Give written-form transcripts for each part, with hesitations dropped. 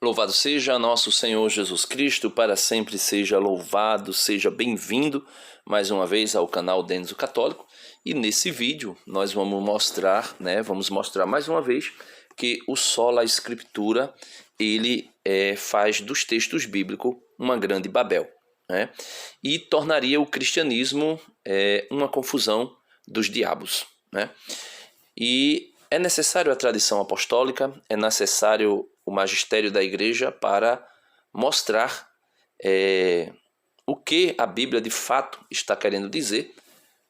Louvado seja nosso Senhor Jesus Cristo, para sempre seja louvado, seja bem-vindo mais uma vez ao canal Denis o Católico. E nesse vídeo nós vamos mostrar mais uma vez que o Sola Escritura, ele faz dos textos bíblicos uma grande Babel, né? E tornaria o cristianismo uma confusão dos diabos, né? E é necessário a tradição apostólica, é necessário o magistério da igreja para mostrar o que a Bíblia de fato está querendo dizer,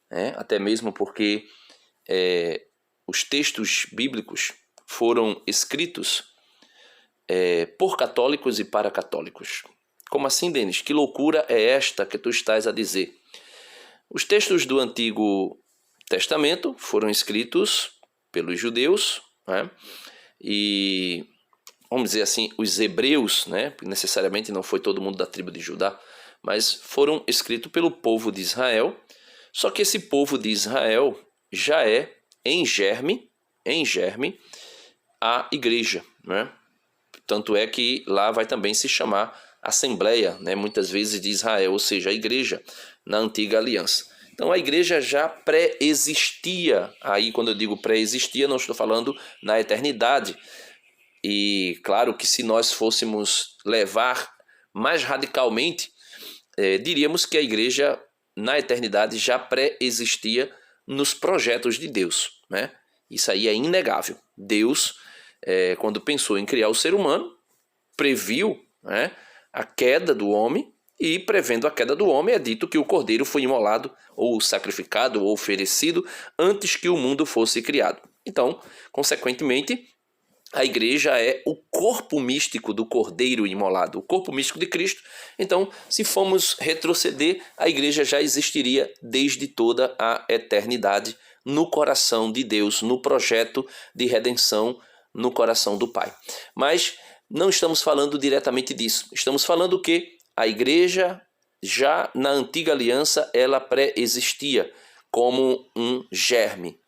né? Até mesmo porque os textos bíblicos foram escritos por católicos e para católicos. Como assim, Denis? Que loucura é esta que tu estás a dizer? Os textos do Antigo Testamento foram escritos pelos judeus, né? E vamos dizer assim, os hebreus, né? Necessariamente não foi todo mundo da tribo de Judá, mas foram escritos pelo povo de Israel. Só que esse povo de Israel já é em germe a igreja, né? Tanto é que lá vai também se chamar Assembleia, né? Muitas vezes de Israel, ou seja, a igreja na antiga aliança. Então a igreja já pré-existia, aí quando eu digo pré-existia, não estou falando na eternidade. E claro que se nós fôssemos levar mais radicalmente, diríamos que a igreja na eternidade já pré-existia nos projetos de Deus, né? Isso aí é inegável. Deus, quando pensou em criar o ser humano, previu, né, a queda do homem, e prevendo a queda do homem é dito que o cordeiro foi imolado ou sacrificado ou oferecido antes que o mundo fosse criado. Então, consequentemente, a igreja é o corpo místico do cordeiro imolado, o corpo místico de Cristo. Então, se formos retroceder, a igreja já existiria desde toda a eternidade no coração de Deus, no projeto de redenção no coração do Pai. Mas não estamos falando diretamente disso. Estamos falando que a igreja, já na antiga aliança, ela pré-existia como um germe.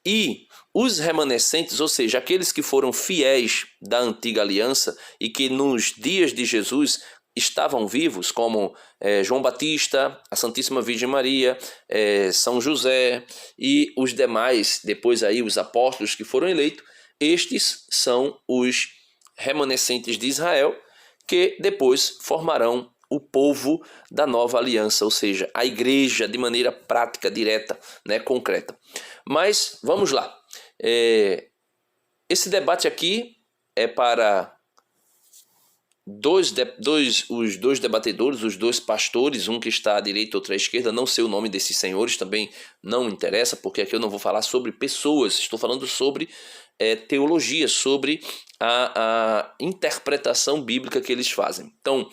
E os remanescentes, ou seja, aqueles que foram fiéis da antiga aliança e que nos dias de Jesus estavam vivos, como João Batista, a Santíssima Virgem Maria, São José e os demais, depois aí os apóstolos que foram eleitos, estes são os remanescentes de Israel, que depois formarão o povo da nova aliança, ou seja, a igreja de maneira prática, direta, né, concreta. Mas vamos lá. Esse debate aqui é para os dois debatedores, os dois pastores, um que está à direita e outro à esquerda. Não sei o nome desses senhores, também não interessa, porque aqui eu não vou falar sobre pessoas, estou falando sobre teologia, sobre a interpretação bíblica que eles fazem. Então,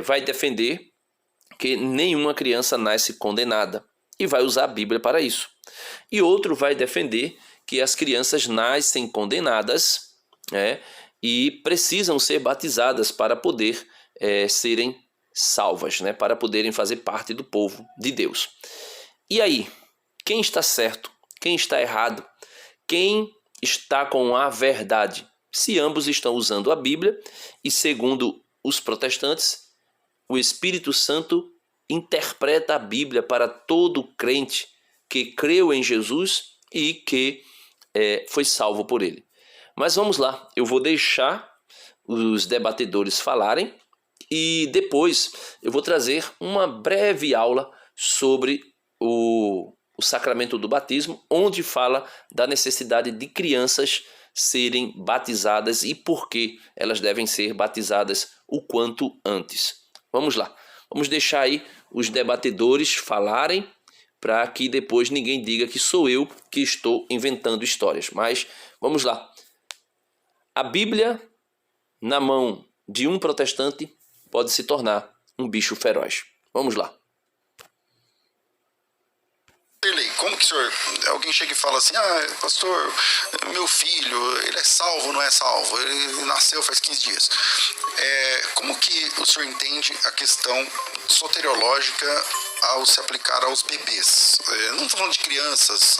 vai defender que nenhuma criança nasce condenada e vai usar a Bíblia para isso. E outro vai defender que as crianças nascem condenadas, né, e precisam ser batizadas para poder serem salvas, né, para poderem fazer parte do povo de Deus. E aí, quem está certo? Quem está errado? Quem está com a verdade? Se ambos estão usando a Bíblia e, segundo os protestantes, o Espírito Santo interpreta a Bíblia para todo crente que creu em Jesus e que foi salvo por ele. Mas vamos lá, eu vou deixar os debatedores falarem e depois eu vou trazer uma breve aula sobre o sacramento do batismo, onde fala da necessidade de crianças serem batizadas e por que elas devem ser batizadas o quanto antes. Vamos lá, vamos deixar aí os debatedores falarem para que depois ninguém diga que sou eu que estou inventando histórias. Mas vamos lá. A Bíblia na mão de um protestante pode se tornar um bicho feroz. Vamos lá. Como que o senhor, alguém chega e fala assim, pastor, meu filho, ele é salvo ou não é salvo? Ele nasceu faz 15 dias. Como que o senhor entende a questão soteriológica ao se aplicar aos bebês? Não estou falando de crianças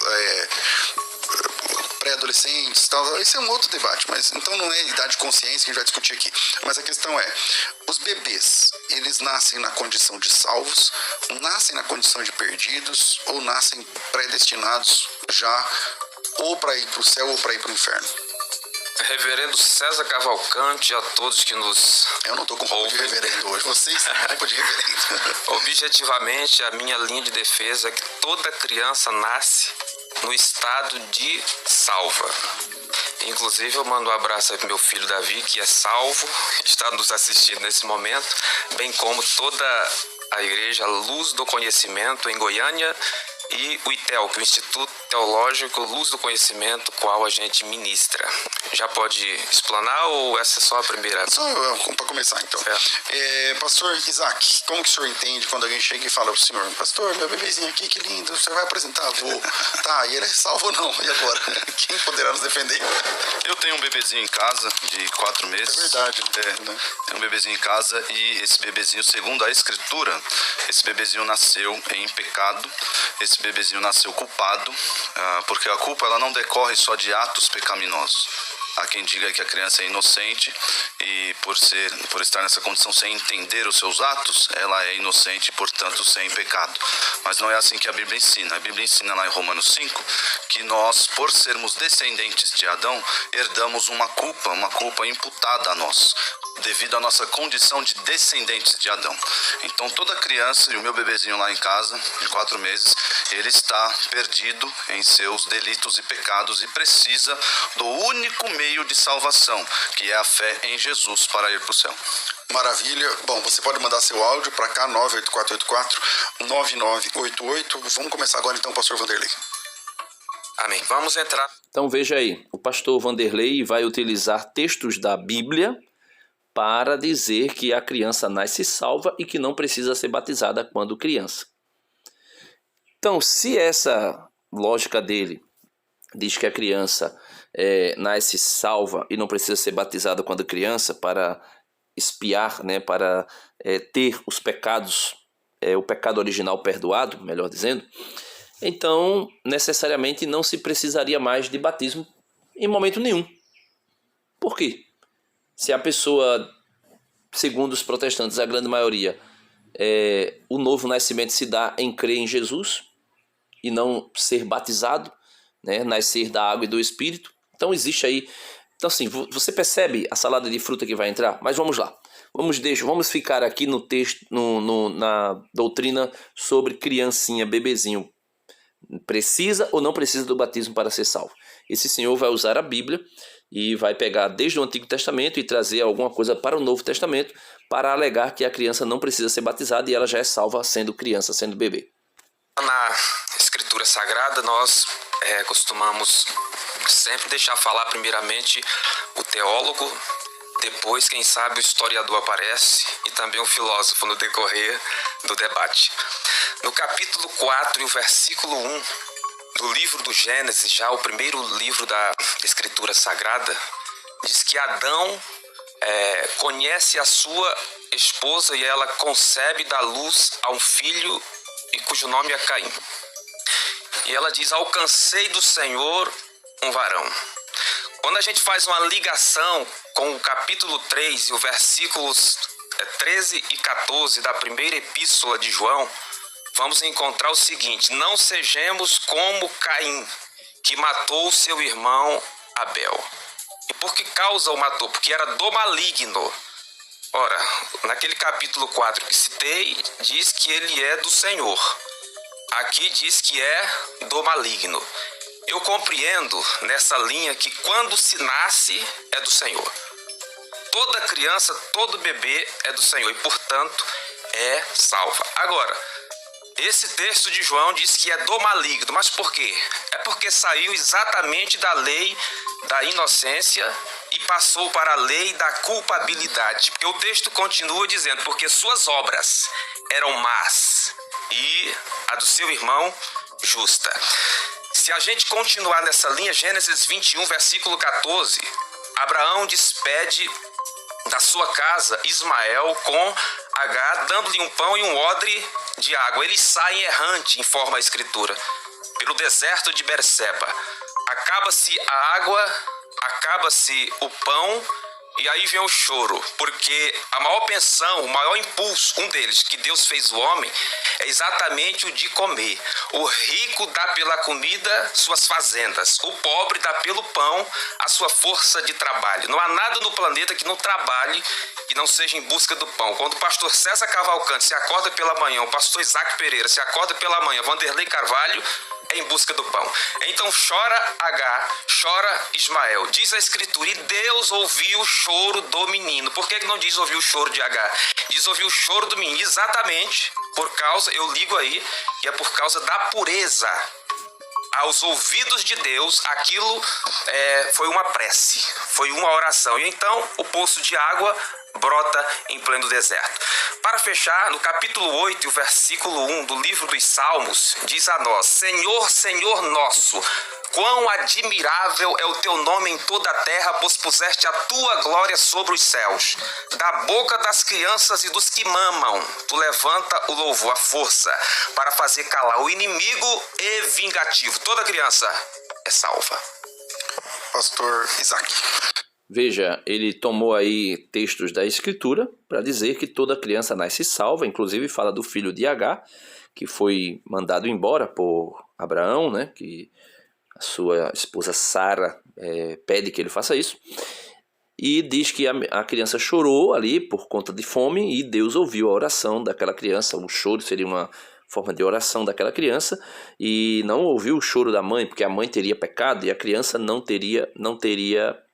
pré-adolescentes, tal. Esse é um outro debate, mas então não é idade de consciência que a gente vai discutir aqui. Mas a questão é, os bebês, eles nascem na condição de salvos, nascem na condição de perdidos, ou nascem predestinados já ou para ir para o céu ou para ir para o inferno? Reverendo César Cavalcante, a todos que nos Eu não estou com roupa de reverendo hoje, vocês têm roupa de reverendo. Objetivamente, a minha linha de defesa é que toda criança nasce no estado de salva. Inclusive, eu mando um abraço aí pro meu filho Davi, que é salvo, está nos assistindo nesse momento, bem como toda a igreja Luz do Conhecimento em Goiânia e o ITEL, que é o Instituto Teológico Luz do Conhecimento, qual a gente ministra. Já pode explanar ou essa é só a primeira? Só para começar, então. Pastor Isaac, como que o senhor entende quando alguém chega e fala pro senhor, pastor, meu bebezinho aqui, que lindo, o senhor vai apresentar? Vou. Tá, e ele é salvo ou não? E agora? Quem poderá nos defender? Eu tenho um bebezinho em casa de 4 meses. É verdade. Né? Tenho um bebezinho em casa e esse bebezinho, segundo a Escritura, esse bebezinho nasceu em pecado, esse bebezinho nasceu culpado, porque a culpa ela não decorre só de atos pecaminosos. Há quem diga que a criança é inocente e por estar nessa condição sem entender os seus atos, ela é inocente e, portanto, sem pecado. Mas não é assim que a Bíblia ensina. A Bíblia ensina lá em Romanos 5 que nós, por sermos descendentes de Adão, herdamos uma culpa imputada a nós, devido à nossa condição de descendentes de Adão. Então toda criança, e o meu bebezinho lá em casa, de 4 meses, ele está perdido em seus delitos e pecados e precisa do único meio de salvação, que é a fé em Jesus para ir para o céu. Maravilha. Bom, você pode mandar seu áudio para cá, 98484-9988. Vamos começar agora então, pastor Vanderlei. Amém. Vamos entrar. Então veja aí, o pastor Vanderlei vai utilizar textos da Bíblia para dizer que a criança nasce salva e que não precisa ser batizada quando criança. Então, se essa lógica dele diz que a criança nasce salva e não precisa ser batizada quando criança para expiar, né, para ter os pecados, o pecado original perdoado, melhor dizendo, então necessariamente não se precisaria mais de batismo em momento nenhum. Por quê? Se a pessoa, segundo os protestantes, a grande maioria, o novo nascimento se dá em crer em Jesus e não ser batizado, né, nascer da água e do Espírito. Então existe aí. Então assim, você percebe a salada de fruta que vai entrar? Mas vamos lá. Vamos ficar aqui no texto, na doutrina sobre criancinha, bebezinho. Precisa ou não precisa do batismo para ser salvo? Esse senhor vai usar a Bíblia e vai pegar desde o Antigo Testamento e trazer alguma coisa para o Novo Testamento para alegar que a criança não precisa ser batizada e ela já é salva sendo criança, sendo bebê. Na Escritura Sagrada, nós costumamos sempre deixar falar primeiramente o teólogo, depois, quem sabe, o historiador aparece e também o filósofo no decorrer do debate. No capítulo 4 e o versículo 1 do livro do Gênesis, já o primeiro livro da Escritura Sagrada, diz que Adão conhece a sua esposa e ela concebe e dá luz a um filho e cujo nome é Caim. E ela diz, alcancei do Senhor um varão. Quando a gente faz uma ligação com o capítulo 3 e os versículos 13 e 14 da primeira epístola de João, vamos encontrar o seguinte, não sejamos como Caim, que matou seu irmão Abel. E por que causa o matou? Porque era do maligno. Ora, naquele capítulo 4 que citei, diz que ele é do Senhor. Aqui diz que é do maligno. Eu compreendo nessa linha que quando se nasce é do Senhor. Toda criança, todo bebê é do Senhor e, portanto, é salva. Agora, esse texto de João diz que é do maligno, mas por quê? É porque saiu exatamente da lei da inocência e passou para a lei da culpabilidade. Porque o texto continua dizendo, porque suas obras eram más e a do seu irmão justa. Se a gente continuar nessa linha, Gênesis 21, versículo 14, Abraão despede da sua casa Ismael com Agar, dando-lhe um pão e um odre de água. Eles saem errante, informa a Escritura, pelo deserto de Berseba. acaba-se a água, acaba-se o pão, e aí vem o choro, porque a maior pensão, o maior impulso, um deles, que Deus fez o homem, é exatamente o de comer. O rico dá pela comida suas fazendas, o pobre dá pelo pão a sua força de trabalho. Não há nada no planeta que não trabalhe e não seja em busca do pão. Quando o pastor César Cavalcante se acorda pela manhã, o pastor Isaac Pereira se acorda pela manhã, Vanderlei Carvalho é em busca do pão. Então chora Agar, chora Ismael. Diz a Escritura, e Deus ouviu o choro do menino. Por que não diz ouvir o choro de Agar? Diz ouvir o choro do menino, exatamente por causa, eu ligo aí, e é por causa da pureza. Aos ouvidos de Deus, aquilo foi uma prece, foi uma oração. E então o poço de água brota em pleno deserto. Para fechar, no capítulo 8, o versículo 1 do livro dos Salmos, diz a nós: Senhor, Senhor nosso, quão admirável é o teu nome em toda a terra, pois puseste a tua glória sobre os céus. Da boca das crianças e dos que mamam, tu levanta o louvor, a força, para fazer calar o inimigo e vingativo. Toda criança é salva. Pastor Isaac. Veja, ele tomou aí textos da Escritura para dizer que toda criança nasce salva, inclusive fala do filho de Agar, que foi mandado embora por Abraão, né, que a sua esposa Sara pede que ele faça isso, e diz que a criança chorou ali por conta de fome e Deus ouviu a oração daquela criança. O choro seria uma forma de oração daquela criança, e não ouviu o choro da mãe, porque a mãe teria pecado e a criança não teria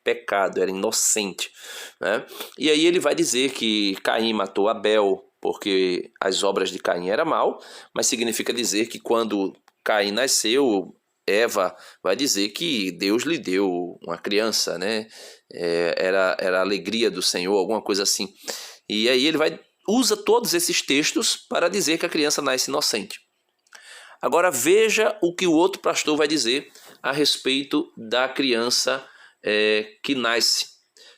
pecado, era inocente, né? E aí ele vai dizer que Caim matou Abel porque as obras de Caim eram mal, mas significa dizer que quando Caim nasceu, Eva vai dizer que Deus lhe deu uma criança, né? Era a alegria do Senhor, alguma coisa assim. E aí ele usa todos esses textos para dizer que a criança nasce inocente. Agora veja o que o outro pastor vai dizer a respeito da criança que nasce,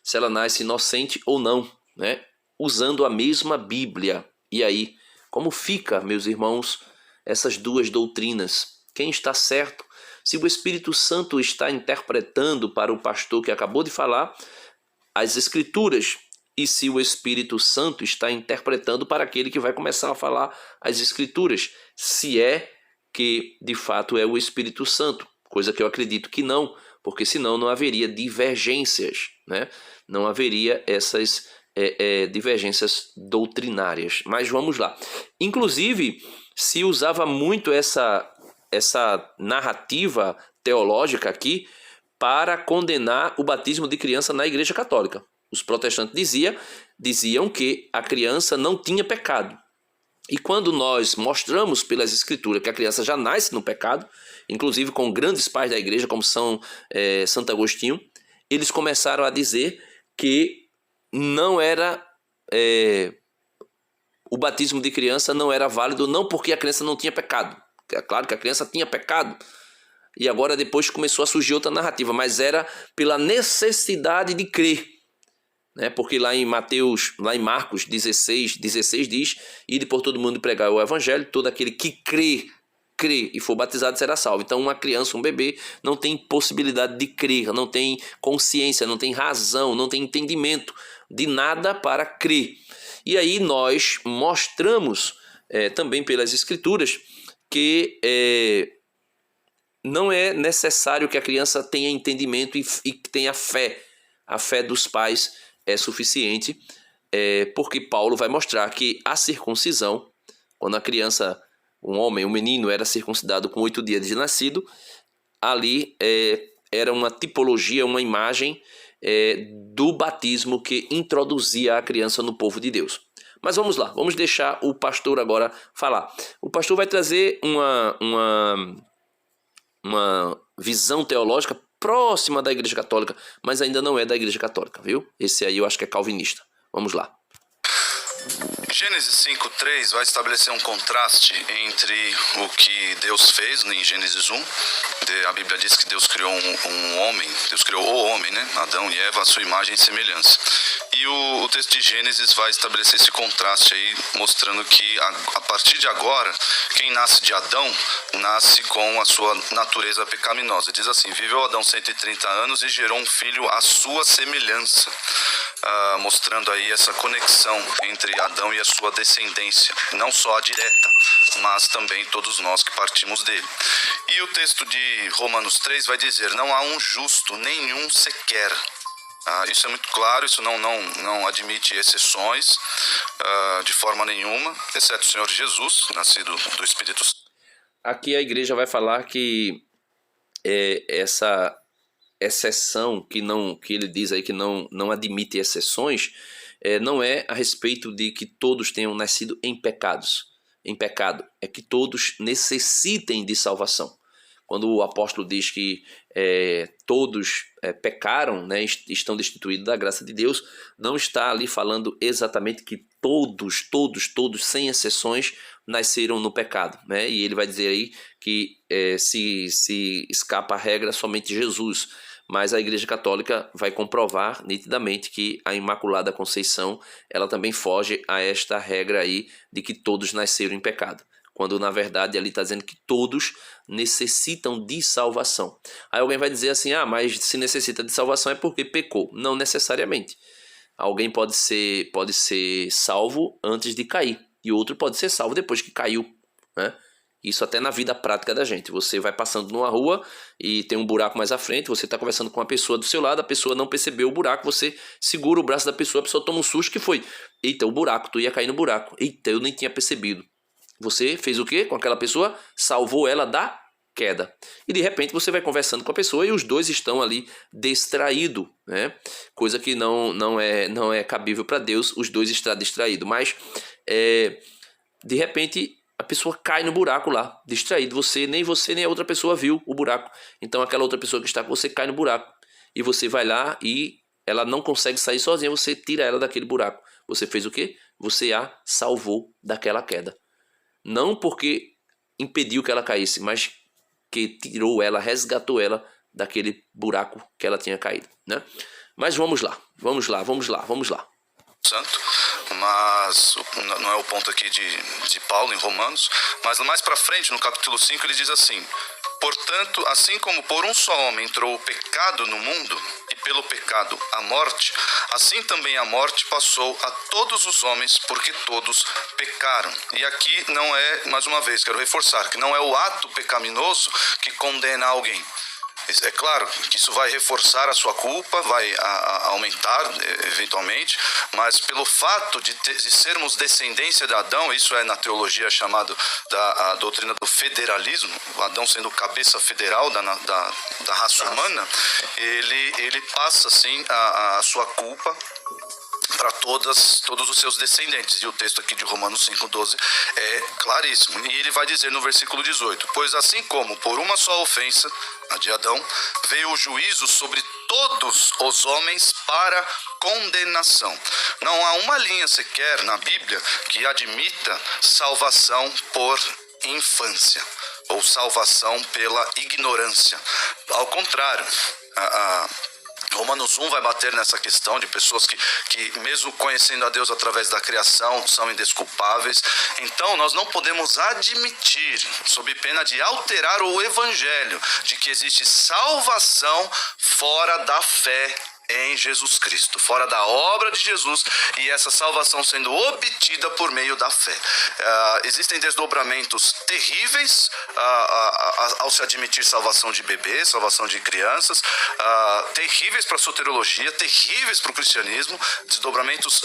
se ela nasce inocente ou não, né? Usando a mesma Bíblia. E aí, como fica, meus irmãos, essas duas doutrinas? Quem está certo? Se o Espírito Santo está interpretando para o pastor que acabou de falar as Escrituras, e se o Espírito Santo está interpretando para aquele que vai começar a falar as Escrituras, se é que de fato é o Espírito Santo, coisa que eu acredito que não, porque senão não haveria divergências, né? Não haveria essas divergências doutrinárias. Mas vamos lá. Inclusive, se usava muito essa narrativa teológica aqui para condenar o batismo de criança na Igreja Católica. Os protestantes diziam que a criança não tinha pecado. E quando nós mostramos pelas Escrituras que a criança já nasce no pecado, inclusive com grandes pais da igreja, como são Santo Agostinho, eles começaram a dizer que não era o batismo de criança não era válido, não porque a criança não tinha pecado. É claro que a criança tinha pecado, e agora depois começou a surgir outra narrativa, mas era pela necessidade de crer, né? Porque lá em Marcos 16 diz: ide por todo mundo pregar o evangelho, todo aquele que crê e for batizado será salvo. Então uma criança, um bebê, não tem possibilidade de crer, não tem consciência, não tem razão, não tem entendimento de nada para crer. E aí nós mostramos também pelas Escrituras que não é necessário que a criança tenha entendimento e tenha fé. A fé dos pais é suficiente, porque Paulo vai mostrar que a circuncisão, quando a criança, um homem, um menino, era circuncidado com 8 dias de nascido, ali era uma tipologia, uma imagem do batismo que introduzia a criança no povo de Deus. Mas vamos lá, vamos deixar o pastor agora falar. O pastor vai trazer uma visão teológica próxima da Igreja Católica, mas ainda não é da Igreja Católica, viu? Esse aí eu acho que é calvinista. Vamos lá. Gênesis 5:3 vai estabelecer um contraste entre o que Deus fez em Gênesis 1. A Bíblia diz que Deus criou um homem, Deus criou o homem, né? Adão e Eva, a sua imagem e semelhança. E o texto de Gênesis vai estabelecer esse contraste aí, mostrando que a partir de agora, quem nasce de Adão, nasce com a sua natureza pecaminosa. Diz assim: viveu Adão 130 anos e gerou um filho à sua semelhança, mostrando aí essa conexão entre Adão e a sua descendência, não só a direta, mas também todos nós que partimos dele. E o texto de Romanos 3 vai dizer: não há um justo, nenhum sequer. Isso é muito claro, isso não admite exceções de forma nenhuma, exceto o Senhor Jesus, nascido do Espírito Santo. Aqui a igreja vai falar que essa exceção que ele diz aí que não admite exceções, não é a respeito de que todos tenham nascido em pecado, é que todos necessitem de salvação. Quando o apóstolo diz que todos pecaram, né, estão destituídos da graça de Deus, não está ali falando exatamente que todos, sem exceções, nasceram no pecado, né? E ele vai dizer aí que se escapa a regra somente Jesus. Mas a Igreja Católica vai comprovar nitidamente que a Imaculada Conceição, ela também foge a esta regra aí de que todos nasceram em pecado, quando na verdade ali está dizendo que todos necessitam de salvação. Aí alguém vai dizer assim: mas se necessita de salvação é porque pecou. Não necessariamente. Alguém pode ser salvo antes de cair, e outro pode ser salvo depois que caiu, né? Isso até na vida prática da gente. Você vai passando numa rua e tem um buraco mais à frente, você está conversando com uma pessoa do seu lado, a pessoa não percebeu o buraco, você segura o braço da pessoa, a pessoa toma um susto, que foi: eita, o buraco, tu ia cair no buraco. Eita, eu nem tinha percebido. Você fez o quê com aquela pessoa? Salvou ela da queda. E de repente você vai conversando com a pessoa e os dois estão ali distraídos, né? Coisa que não é cabível para Deus, os dois estar distraídos. Mas de repente a pessoa cai no buraco lá, distraído. Nem você nem a outra pessoa viu o buraco. Então aquela outra pessoa que está com você cai no buraco. E você vai lá e ela não consegue sair sozinha, você tira ela daquele buraco. Você fez o quê? Você a salvou daquela queda. Não porque impediu que ela caísse, mas que tirou ela, resgatou ela daquele buraco que ela tinha caído, né? Mas vamos lá. Santo, mas não é o ponto aqui de Paulo em Romanos, mas mais para frente, no capítulo 5, ele diz assim: portanto, assim como por um só homem entrou o pecado no mundo, e pelo pecado a morte, assim também a morte passou a todos os homens, porque todos pecaram. E aqui não é, mais uma vez, quero reforçar, que não é o ato pecaminoso que condena alguém. É claro que isso vai reforçar a sua culpa, vai aumentar eventualmente, mas pelo fato de sermos descendência de Adão, isso é na teologia chamado da doutrina do federalismo, Adão sendo cabeça federal da raça humana, ele passa assim a sua culpa para todos os seus descendentes. E o texto aqui de Romanos 5,12 é claríssimo. E ele vai dizer no versículo 18: pois assim como por uma só ofensa, a de Adão, veio o juízo sobre todos os homens para condenação. Não há uma linha sequer na Bíblia que admita salvação por infância ou salvação pela ignorância. Ao contrário, Romanos 1 vai bater nessa questão de pessoas que mesmo conhecendo a Deus através da criação, são indesculpáveis. Então nós não podemos admitir, sob pena de alterar o evangelho, de que existe salvação fora da fé em Jesus Cristo, fora da obra de Jesus, e essa salvação sendo obtida por meio da fé. Existem desdobramentos terríveis ao se admitir salvação de bebês, salvação de crianças, terríveis para a soteriologia, terríveis para o cristianismo, desdobramentos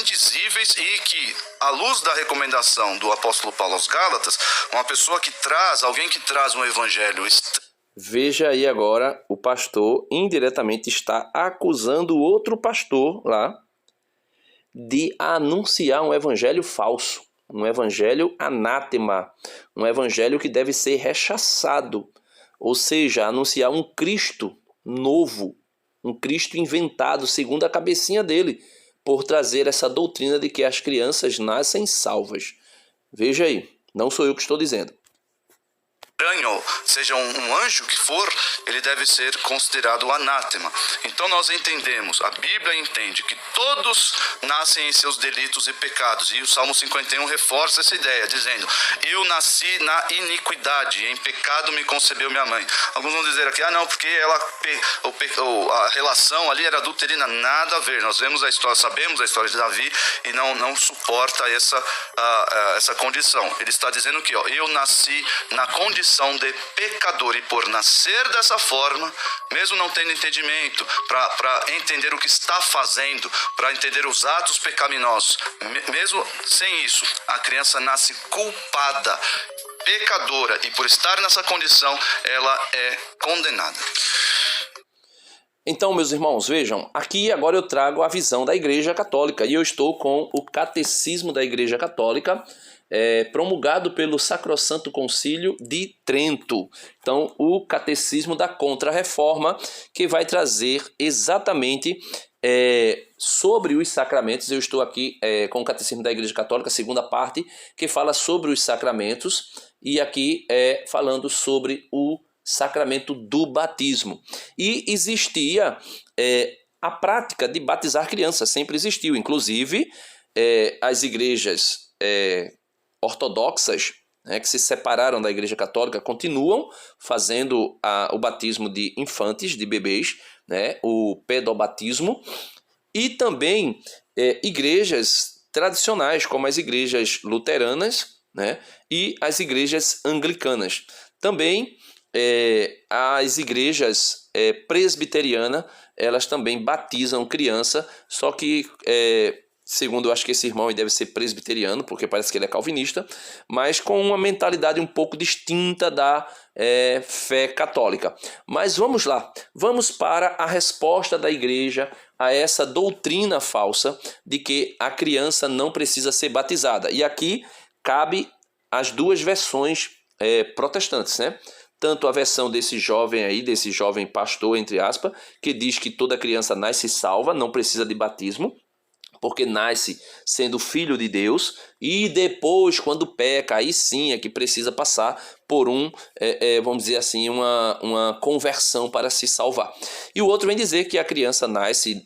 indizíveis, e que, à luz da recomendação do apóstolo Paulo aos Gálatas, alguém que traz um evangelho. Veja aí agora, o pastor indiretamente está acusando o outro pastor lá de anunciar um evangelho falso, um evangelho anátema, um evangelho que deve ser rechaçado, ou seja, anunciar um Cristo novo, um Cristo inventado segundo a cabecinha dele, por trazer essa doutrina de que as crianças nascem salvas. Veja aí, não sou eu que estou dizendo. estranho, seja um anjo que for, ele deve ser considerado anátema. Então nós entendemos, a Bíblia entende que todos nascem em seus delitos e pecados, e o Salmo 51 reforça essa ideia, dizendo: eu nasci na iniquidade, em pecado me concebeu minha mãe. Alguns vão dizer aqui, não, porque a relação ali era adulterina. Nada a ver, nós vemos a história, sabemos a história de Davi, e não suporta essa condição. Ele está dizendo que eu nasci na condição de pecador, e por nascer dessa forma, mesmo não tendo entendimento para entender o que está fazendo, para entender os atos pecaminosos, mesmo sem isso, a criança nasce culpada, pecadora, e por estar nessa condição, ela é condenada. Então, meus irmãos, vejam, aqui agora eu trago a visão da Igreja Católica, e eu estou com o Catecismo da Igreja Católica, promulgado pelo Sacrosanto Concílio de Trento. Então, o Catecismo da Contra-Reforma, que vai trazer exatamente sobre os sacramentos. Eu estou aqui com o Catecismo da Igreja Católica, segunda parte, que fala sobre os sacramentos, e aqui falando sobre o sacramento do batismo. E existia a prática de batizar crianças, sempre existiu. Inclusive, as igrejas ortodoxas, que se separaram da Igreja Católica, continuam fazendo o batismo de infantes, de bebês, o pedobatismo, e também igrejas tradicionais, como as igrejas luteranas, e as igrejas anglicanas. Também as igrejas presbiterianas, elas também batizam criança, só que segundo eu acho que esse irmão deve ser presbiteriano, porque parece que ele é calvinista, mas com uma mentalidade um pouco distinta da fé católica. Mas vamos lá, vamos para a resposta da igreja a essa doutrina falsa de que a criança não precisa ser batizada. E aqui cabe as duas versões protestantes, Tanto a versão desse jovem pastor, entre aspas, que diz que toda criança nasce salva, não precisa de batismo, porque nasce sendo filho de Deus, e depois, quando peca, aí sim é que precisa passar por vamos dizer assim, uma conversão para se salvar. E o outro vem dizer que a criança nasce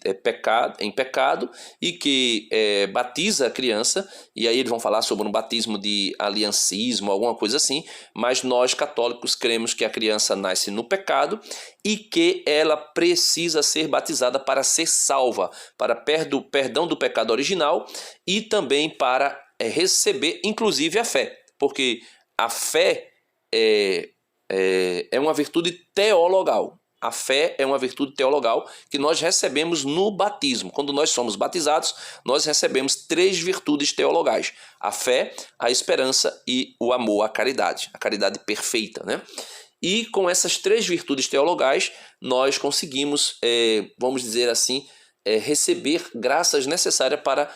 em pecado e que batiza a criança, e aí eles vão falar sobre um batismo de aliancismo, alguma coisa assim, mas nós católicos cremos que a criança nasce no pecado e que ela precisa ser batizada para ser salva, para perdão do pecado original e também para receber, inclusive, a fé, porque a fé é uma virtude teologal. A fé é uma virtude teologal que nós recebemos no batismo. Quando nós somos batizados, nós recebemos 3 virtudes teologais: a fé, a esperança e o amor, a caridade perfeita, E com essas 3 virtudes teologais, nós conseguimos, vamos dizer assim, receber graças necessárias para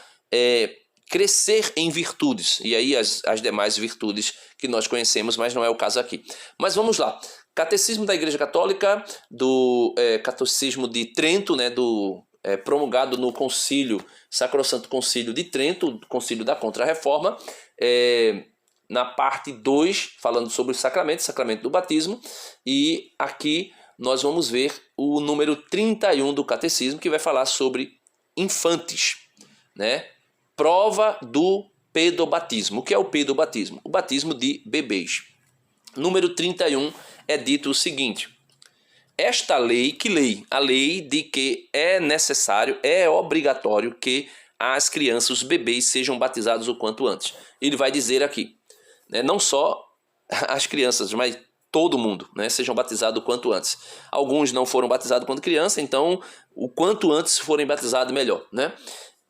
crescer em virtudes, e aí as demais virtudes que nós conhecemos, mas não é o caso aqui. Mas vamos lá, Catecismo da Igreja Católica, do Catecismo de Trento, promulgado no Concílio, Sacrosanto Concílio de Trento, Concílio da Contra-Reforma, na parte 2, falando sobre o sacramento do batismo, e aqui nós vamos ver o número 31 do Catecismo, que vai falar sobre infantes, Prova do pedobatismo. O que é o pedobatismo? O batismo de bebês. Número 31 é dito o seguinte: esta lei, que lei? A lei de que é necessário, é obrigatório que as crianças, os bebês, sejam batizados o quanto antes. Ele vai dizer aqui, não só as crianças, mas todo mundo, sejam batizados o quanto antes. Alguns não foram batizados quando criança, então o quanto antes forem batizados, melhor,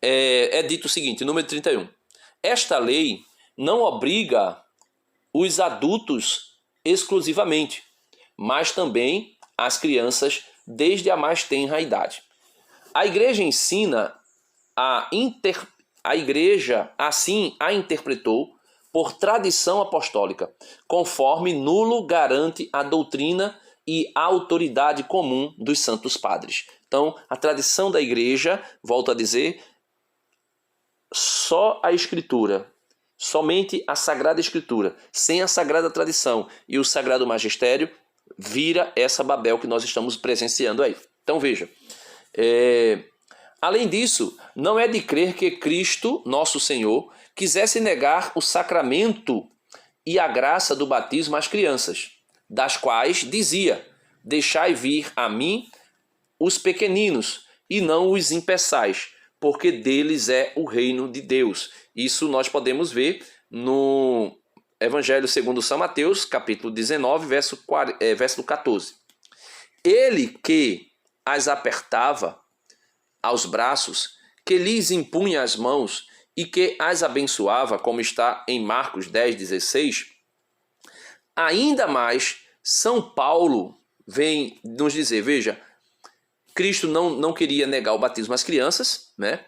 É dito o seguinte, número 31. Esta lei não obriga os adultos exclusivamente, mas também as crianças desde a mais tenra idade. A igreja ensina, a igreja assim a interpretou por tradição apostólica, conforme nulo garante a doutrina e a autoridade comum dos santos padres. Então, a tradição da igreja, volto a dizer, só a Escritura somente a Sagrada Escritura, sem a Sagrada Tradição e o Sagrado Magistério, vira essa Babel que nós estamos presenciando aí. Então veja, além disso, não é de crer que Cristo, nosso Senhor, quisesse negar o sacramento e a graça do batismo às crianças, das quais dizia: deixai vir a mim os pequeninos, e não os impeçais, porque deles é o reino de Deus. Isso nós podemos ver no Evangelho segundo São Mateus, capítulo 19, verso 14. Ele que as apertava aos braços, que lhes impunha as mãos e que as abençoava, como está em Marcos 10,16, ainda mais São Paulo vem nos dizer, veja, Cristo não queria negar o batismo às crianças, né?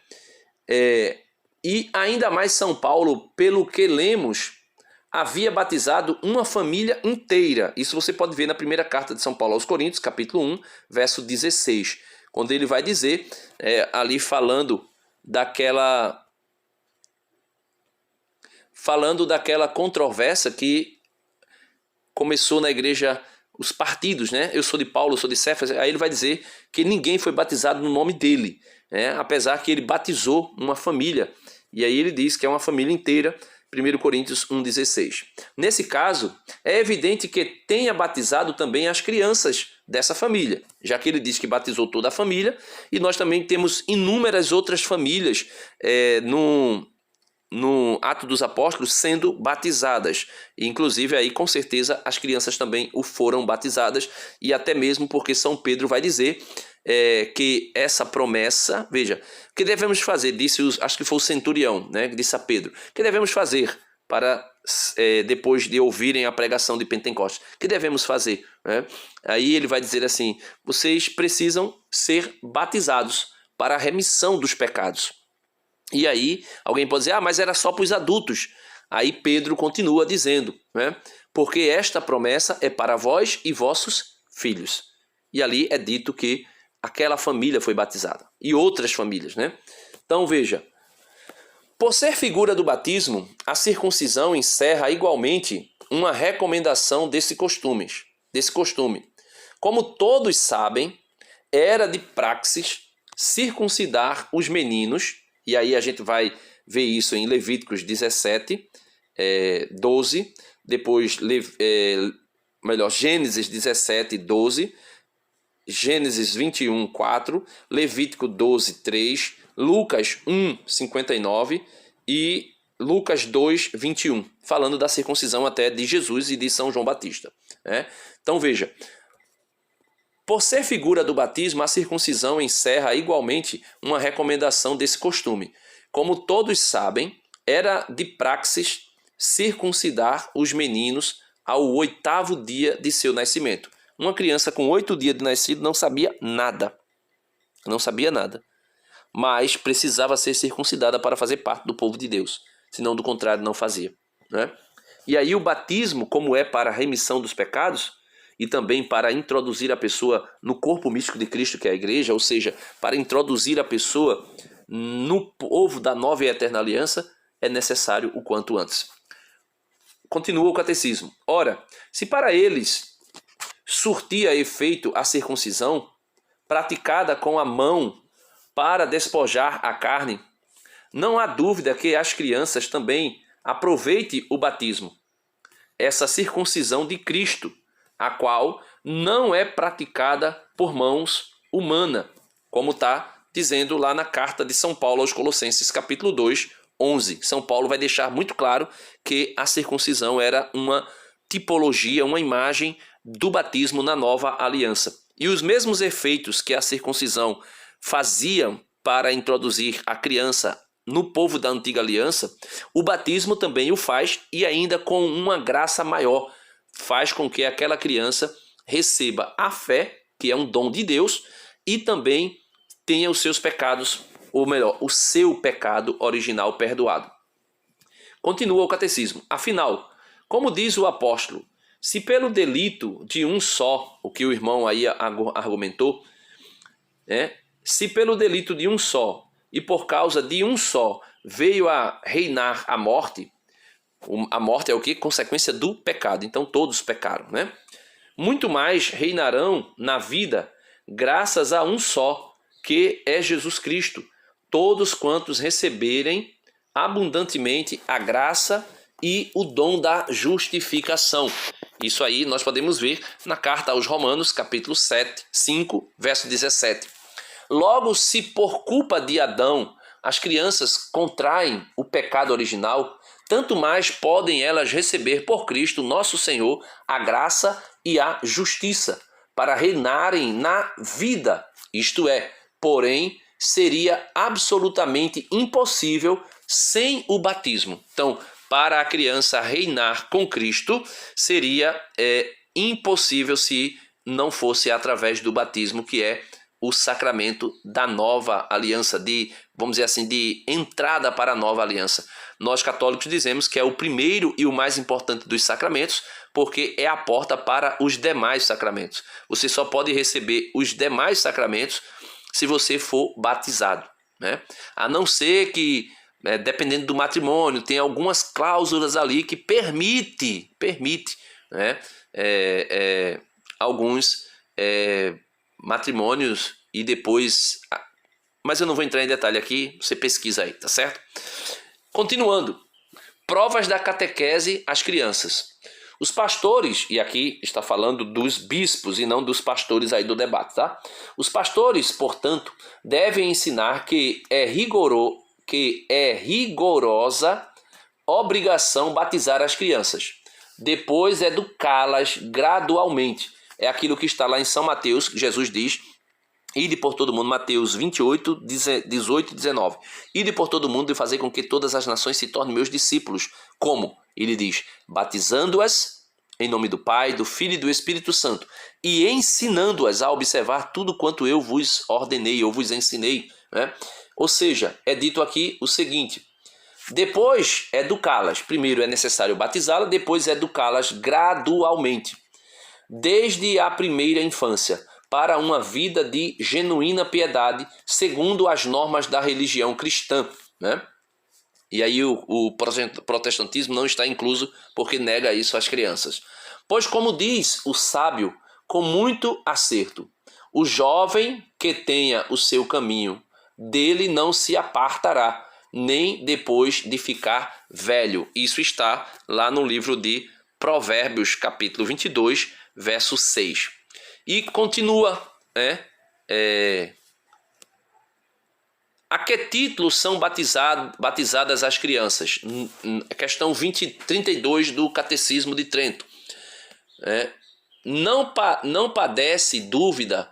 E ainda mais São Paulo, pelo que lemos, havia batizado uma família inteira. Isso você pode ver na primeira carta de São Paulo aos Coríntios, capítulo 1, verso 16, quando ele vai dizer, ali falando daquela controvérsia que começou na igreja, os partidos, né? Eu sou de Paulo, eu sou de Cefas. Aí ele vai dizer que ninguém foi batizado no nome dele, né? Apesar que ele batizou uma família. E aí ele diz que é uma família inteira, 1 Coríntios 1,16. Nesse caso, é evidente que tenha batizado também as crianças dessa família, já que ele diz que batizou toda a família, e nós também temos inúmeras outras famílias no Ato dos Apóstolos sendo batizadas. E, inclusive, aí com certeza as crianças também o foram batizadas, e até mesmo porque São Pedro vai dizer que essa promessa, veja, o que devemos fazer, disse, acho que foi o centurião, né, que disse a Pedro, o que devemos fazer para, depois de ouvirem a pregação de Pentecostes, o que devemos fazer? Né? Aí ele vai dizer assim, vocês precisam ser batizados para a remissão dos pecados. E aí alguém pode dizer, mas era só para os adultos. Aí Pedro continua dizendo, né? Porque esta promessa é para vós e vossos filhos. E ali é dito que aquela família foi batizada. E outras famílias, né? Então veja, por ser figura do batismo, a circuncisão encerra igualmente uma recomendação desse costume. Como todos sabem, era de praxis circuncidar os meninos. E aí a gente vai ver isso em Levíticos 17, 12, depois Gênesis 17, 12, Gênesis 21, 4, Levítico 12, 3, Lucas 1, 59 e Lucas 2, 21, falando da circuncisão até de Jesus e de São João Batista. Né? Então veja, por ser figura do batismo, a circuncisão encerra igualmente uma recomendação desse costume. Como todos sabem, era de praxis circuncidar os meninos ao 8º dia de seu nascimento. Uma criança com 8 dias de nascido não sabia nada. Não sabia nada. Mas precisava ser circuncidada para fazer parte do povo de Deus. Senão, do contrário, não fazia. Né? E aí o batismo, como é para a remissão dos pecados, e também para introduzir a pessoa no corpo místico de Cristo, que é a igreja, ou seja, para introduzir a pessoa no povo da nova e eterna aliança, é necessário o quanto antes. Continua o catecismo. Ora, se para eles surtia efeito a circuncisão, praticada com a mão para despojar a carne, não há dúvida que as crianças também aproveitem o batismo, essa circuncisão de Cristo, a qual não é praticada por mãos humanas, como está dizendo lá na carta de São Paulo aos Colossenses, capítulo 2, 11. São Paulo vai deixar muito claro que a circuncisão era uma tipologia, uma imagem do batismo na nova aliança. E os mesmos efeitos que a circuncisão fazia para introduzir a criança no povo da antiga aliança, o batismo também o faz, e ainda com uma graça maior, faz com que aquela criança receba a fé, que é um dom de Deus, e também tenha os seus pecados, ou melhor, o seu pecado original perdoado. Continua o catecismo. Afinal, como diz o apóstolo, se pelo delito de um só, o que o irmão aí argumentou, se pelo delito de um só e por causa de um só veio a reinar a morte, A morte é o que? Consequência do pecado. Então todos pecaram, né? Muito mais reinarão na vida graças a um só, que é Jesus Cristo. Todos quantos receberem abundantemente a graça e o dom da justificação. Isso aí nós podemos ver na carta aos Romanos, capítulo 5, verso 17. Logo, se por culpa de Adão as crianças contraem o pecado original, tanto mais podem elas receber por Cristo, nosso Senhor, a graça e a justiça, para reinarem na vida. Isto é, porém, seria absolutamente impossível sem o batismo. Então, para a criança reinar com Cristo, seria impossível se não fosse através do batismo, que é o sacramento da nova aliança, vamos dizer assim, de entrada para a nova aliança. Nós católicos dizemos que é o primeiro e o mais importante dos sacramentos, porque é a porta para os demais sacramentos. Você só pode receber os demais sacramentos se você for batizado, né? A não ser que, dependendo do matrimônio, tem algumas cláusulas ali que permite, né? Alguns matrimônios e depois... Mas eu não vou entrar em detalhe aqui, você pesquisa aí, tá certo? Continuando. Provas da catequese às crianças. Os pastores, e aqui está falando dos bispos e não dos pastores aí do debate, tá? Os pastores, portanto, devem ensinar que é rigorosa obrigação batizar as crianças. Depois educá-las gradualmente. É aquilo que está lá em São Mateus, que Jesus diz: ide por todo mundo, Mateus 28, 18 e 19. Ide por todo mundo e fazer com que todas as nações se tornem meus discípulos. Como? Ele diz: batizando-as em nome do Pai, do Filho e do Espírito Santo, e ensinando-as a observar tudo quanto eu vos ordenei, eu vos ensinei, né? Ou seja, é dito aqui o seguinte: depois educá-las. Primeiro é necessário batizá-las, depois educá-las gradualmente, desde a primeira infância, para uma vida de genuína piedade, segundo as normas da religião cristã, né? E aí o protestantismo não está incluso, porque nega isso às crianças. Pois, como diz o sábio com muito acerto, o jovem que tenha o seu caminho, dele não se apartará, nem depois de ficar velho. Isso está lá no livro de Provérbios, capítulo 22, verso 6. E continua, né? A que título são batizadas as crianças? Questão 32 do Catecismo de Trento. Não padece dúvida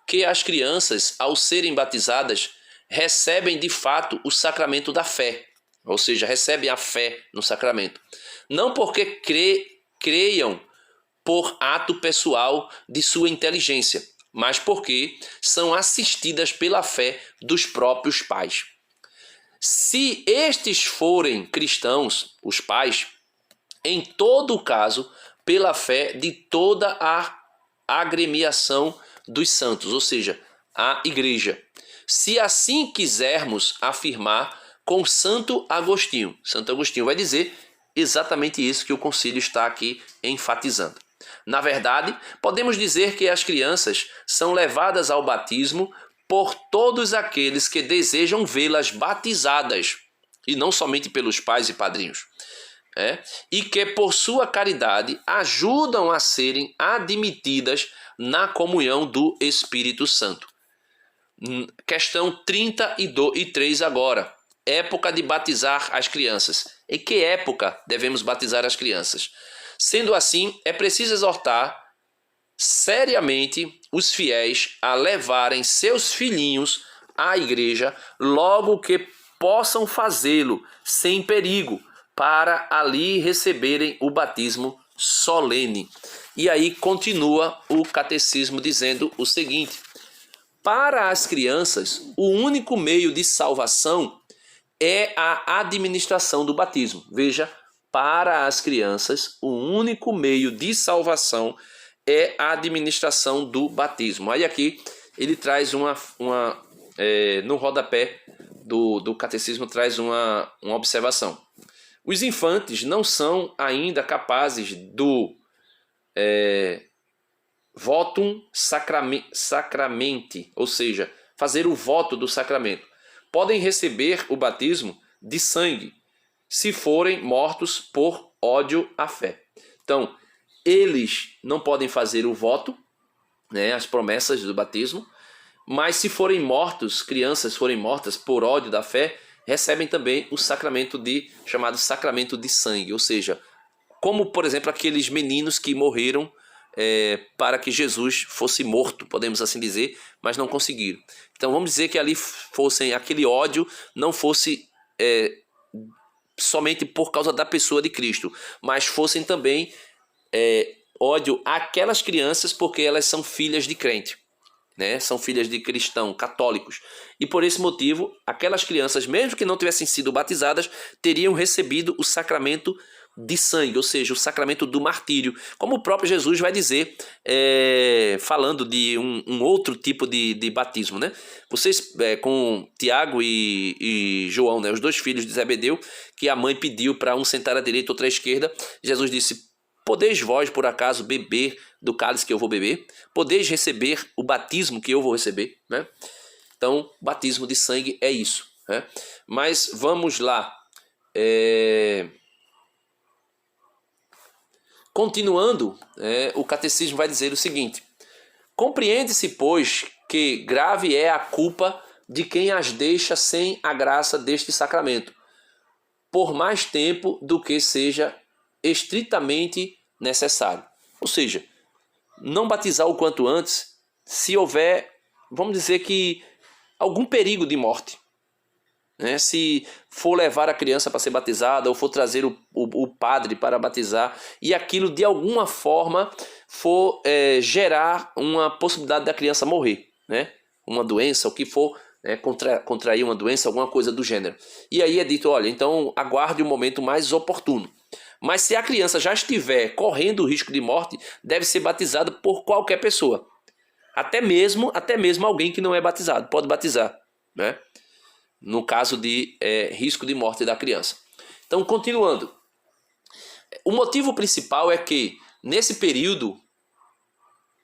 que as crianças, ao serem batizadas, recebem de fato o sacramento da fé, ou seja, recebem a fé no sacramento. Não porque creiam por ato pessoal de sua inteligência, mas porque são assistidas pela fé dos próprios pais. Se estes forem cristãos, os pais, em todo o caso, pela fé de toda a agremiação dos santos, ou seja, a igreja. Se assim quisermos afirmar com Santo Agostinho vai dizer exatamente isso que o concílio está aqui enfatizando. Na verdade, podemos dizer que as crianças são levadas ao batismo por todos aqueles que desejam vê-las batizadas, e não somente pelos pais e padrinhos, e que por sua caridade ajudam a serem admitidas na comunhão do Espírito Santo. Questão 33 agora. Época de batizar as crianças. Em que época devemos batizar as crianças? Sendo assim, é preciso exortar seriamente os fiéis a levarem seus filhinhos à igreja logo que possam fazê-lo sem perigo, para ali receberem o batismo solene. E aí continua o catecismo dizendo o seguinte: para as crianças, o único meio de salvação é a administração do batismo. Veja, para as crianças, o único meio de salvação é a administração do batismo. Aí aqui ele traz no rodapé do catecismo traz uma observação. Os infantes não são ainda capazes do votum sacramenti, ou seja, fazer o voto do sacramento. Podem receber o batismo de sangue, se forem mortos por ódio à fé. Então, eles não podem fazer o voto, né, as promessas do batismo, mas se forem mortos, crianças forem mortas por ódio da fé, recebem também o sacramento chamado sacramento de sangue, ou seja, como por exemplo aqueles meninos que morreram para que Jesus fosse morto, podemos assim dizer, mas não conseguiram. Então vamos dizer que ali aquele ódio não fosse somente por causa da pessoa de Cristo, mas fossem também ódio àquelas crianças porque elas são filhas de crente, né? São filhas de cristão, católicos. E por esse motivo, aquelas crianças, mesmo que não tivessem sido batizadas, teriam recebido o sacramento de sangue, ou seja, o sacramento do martírio, como o próprio Jesus vai dizer, falando de um outro tipo de batismo, né? Vocês, com Tiago e João, né, os dois filhos de Zebedeu, que a mãe pediu para um sentar à direita, outro à esquerda, Jesus disse: podeis vós, por acaso, beber do cálice que eu vou beber? Podeis receber o batismo que eu vou receber, né? Então, batismo de sangue é isso, né? Mas vamos lá. Continuando, o catecismo vai dizer o seguinte: compreende-se, pois, que grave é a culpa de quem as deixa sem a graça deste sacramento, por mais tempo do que seja estritamente necessário. Ou seja, não batizar o quanto antes, se houver, vamos dizer que, algum perigo de morte, né? Se for levar a criança para ser batizada ou for trazer o padre para batizar e aquilo de alguma forma for gerar uma possibilidade da criança morrer, né? Uma doença, o que for, né? Contrair uma doença, alguma coisa do gênero. E aí é dito, olha, então aguarde o momento mais oportuno. Mas se a criança já estiver correndo o risco de morte, deve ser batizada por qualquer pessoa. Até mesmo alguém que não é batizado pode batizar, né? No caso de risco de morte da criança. Então, continuando. O motivo principal é que, nesse período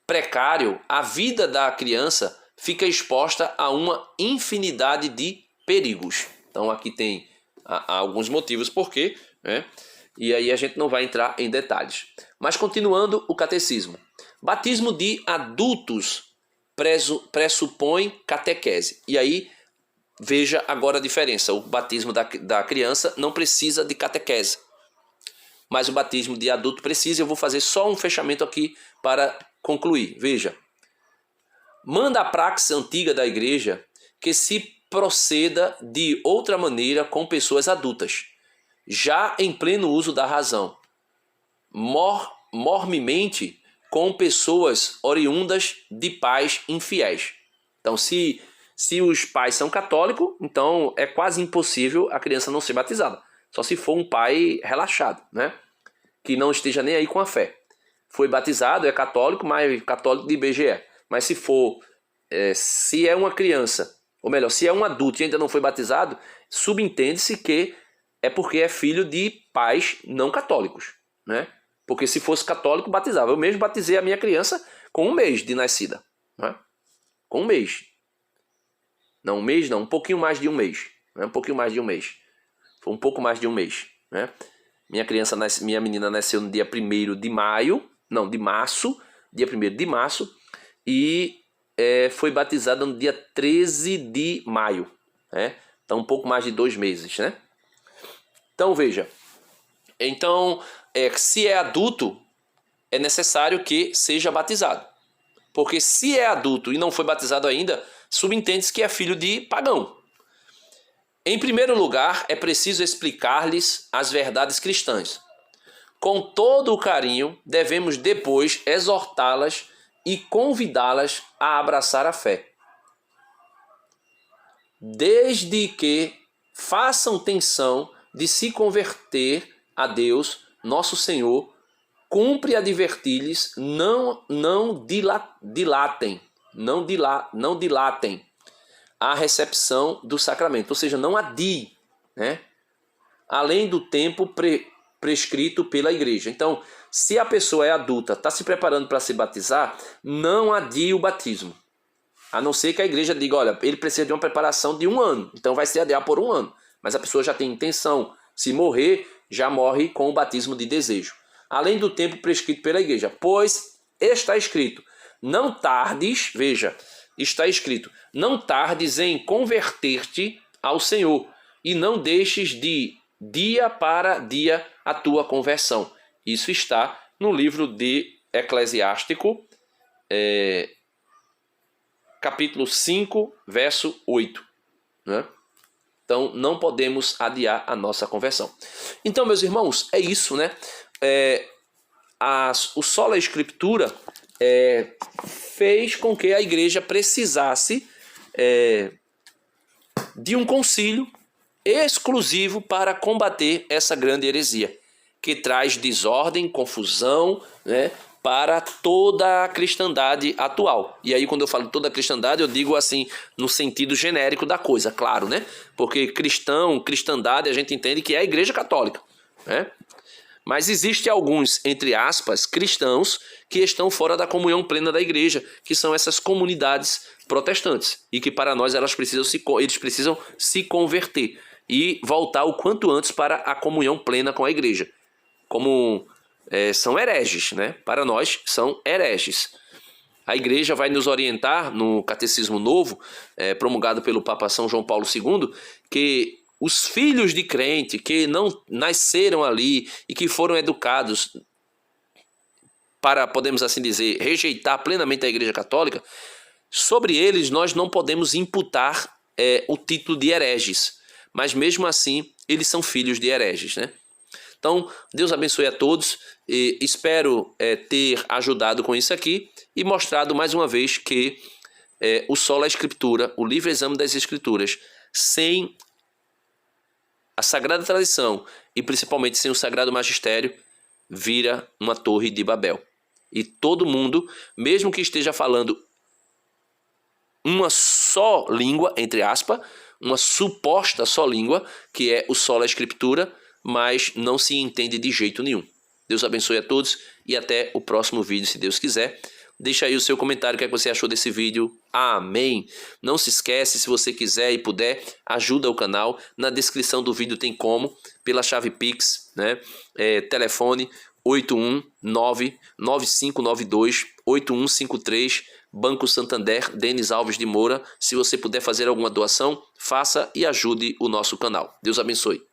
precário, a vida da criança fica exposta a uma infinidade de perigos. Então, aqui tem alguns motivos por quê, né? E aí a gente não vai entrar em detalhes. Mas continuando o catecismo. Batismo de adultos pressupõe catequese. E aí, veja agora a diferença. O batismo da criança não precisa de catequese. Mas o batismo de adulto precisa. Eu vou fazer só um fechamento aqui para concluir. Veja. Manda a praxe antiga da igreja que se proceda de outra maneira com pessoas adultas, já em pleno uso da razão, mormemente com pessoas oriundas de pais infiéis. Então, se os pais são católicos, então é quase impossível a criança não ser batizada. Só se for um pai relaxado, né? Que não esteja nem aí com a fé. Foi batizado, é católico, mas católico de IBGE. Mas se for, se é uma criança, ou melhor, se é um adulto e ainda não foi batizado, subentende-se que é porque é filho de pais não católicos, né? Porque se fosse católico, batizava. Eu mesmo batizei a minha criança com 1 mês de nascida, né? Com 1 mês. Não, 1 mês não, um pouquinho mais de 1 mês. Né? Um pouquinho mais de 1 mês. Foi um pouco mais de 1 mês, né? Minha menina nasceu no dia 1º de maio, não, de março, dia 1º de março, e foi batizada no dia 13 de maio, né? Então, um pouco mais de 2 meses, né? Então, veja. Então, se é adulto, é necessário que seja batizado. Porque se é adulto e não foi batizado ainda, subentende-se que é filho de pagão. Em primeiro lugar, é preciso explicar-lhes as verdades cristãs. Com todo o carinho, devemos depois exortá-las e convidá-las a abraçar a fé. Desde que façam tenção de se converter a Deus, nosso Senhor, cumpre advertir-lhes, não dilatem a recepção do sacramento, ou seja, não adie, né? além do tempo prescrito pela igreja. Então, se a pessoa é adulta, está se preparando para se batizar, não adie o batismo. A não ser que a igreja diga, olha, ele precisa de uma preparação de 1 ano, então vai se adiar por 1 ano. Mas a pessoa já tem intenção, se morrer, já morre com o batismo de desejo. Além do tempo prescrito pela igreja, pois está escrito, não tardes, veja, está escrito, não tardes em converter-te ao Senhor, e não deixes de dia para dia a tua conversão. Isso está no livro de Eclesiástico, capítulo 5, verso 8. Né? Então, não podemos adiar a nossa conversão. Então, meus irmãos, é isso, né? O Sola Escritura fez com que a igreja precisasse de um concílio exclusivo para combater essa grande heresia, que traz desordem, confusão, né, para toda a cristandade atual. E aí, quando eu falo toda a cristandade, eu digo assim, no sentido genérico da coisa, claro, né? Porque cristandade, a gente entende que é a Igreja Católica, né? Mas existe alguns, entre aspas, cristãos que estão fora da comunhão plena da igreja, que são essas comunidades protestantes, e que para nós eles precisam se converter e voltar o quanto antes para a comunhão plena com a igreja. Como são hereges, né? Para nós são hereges. A igreja vai nos orientar no Catecismo Novo, promulgado pelo Papa São João Paulo II, que os filhos de crente que não nasceram ali e que foram educados para, podemos assim dizer, rejeitar plenamente a Igreja Católica, sobre eles nós não podemos imputar o título de hereges, mas mesmo assim eles são filhos de hereges, né? Então, Deus abençoe a todos e espero ter ajudado com isso aqui e mostrado mais uma vez que o Sola Escritura, o livre exame das Escrituras, sem a Sagrada Tradição e principalmente sem o Sagrado Magistério, vira uma torre de Babel. E todo mundo, mesmo que esteja falando uma só língua, entre aspas, uma suposta só língua, que é o Sola Escritura, mas não se entende de jeito nenhum. Deus abençoe a todos e até o próximo vídeo, se Deus quiser. Deixa aí o seu comentário, o que é que você achou desse vídeo. Amém! Não se esquece, se você quiser e puder, ajuda o canal. Na descrição do vídeo tem como, pela chave Pix, né? Telefone 819-9592-8153, Banco Santander, Denis Alves de Moura. Se você puder fazer alguma doação, faça e ajude o nosso canal. Deus abençoe.